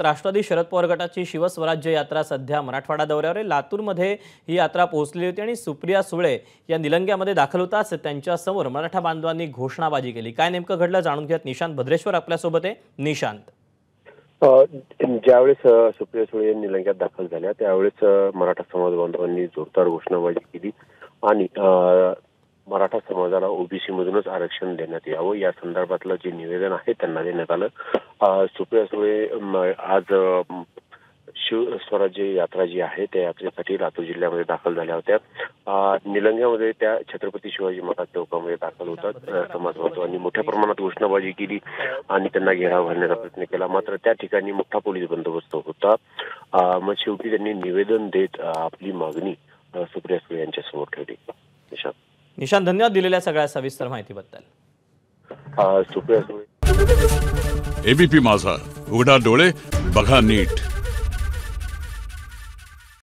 राष्ट्रवादी शरद पवार गटाची शिवस्वराज्य यात्रा सध्या मराठवाडा दौऱ्यावर आहे। लातूरमध्ये ही यात्रा पोहोचली होती आणि सुप्रिया सुळे या निलंग्यामध्ये दाखल होताच त्यांच्या समोर मराठा बांधवांनी घोषणाबाजी केली। काय नेमकं घडलं जाणून घेत निशांत भद्रेश्वर आपल्यासोबत आहे। निशांत, ज्यावेळेस सुप्रिया सुळे निलंग्यात दाखल झाल्या त्यावेळेस मराठा समाज बांधवांनी जोरदार घोषणाबाजी केली आणि मराठा समाजाला ओबीसी मधूनच आरक्षण देण्यात यावं या संदर्भातलं जे निवेदन आहे त्यांना देण्यात आलं। सुप्रिया सुळे आज शिवस्वराज्य यात्रा जी आहे त्या यात्रेसाठी लातूर जिल्ह्यामध्ये दाखल झाल्या होत्या। निलंग्यामध्ये त्या छत्रपती शिवाजी महाराज चौकामध्ये दाखल होतात। समाज बांधवांनी मोठ्या प्रमाणात घोषणाबाजी केली आणि त्यांना घेराव घालण्याचा प्रयत्न केला, मात्र त्या ठिकाणी मोठा पोलीस बंदोबस्त होता। मग शेवटी त्यांनी निवेदन देत आपली मागणी सुप्रिया सुळे यांच्या समोर ठेवली। निशांत, धन्यवाद दिलेल्या सगळ्या सविस्तर माहितीबद्दल। सुप्रिया सुळे, एबीपी माझा, उघडा डोळे बघा नीट।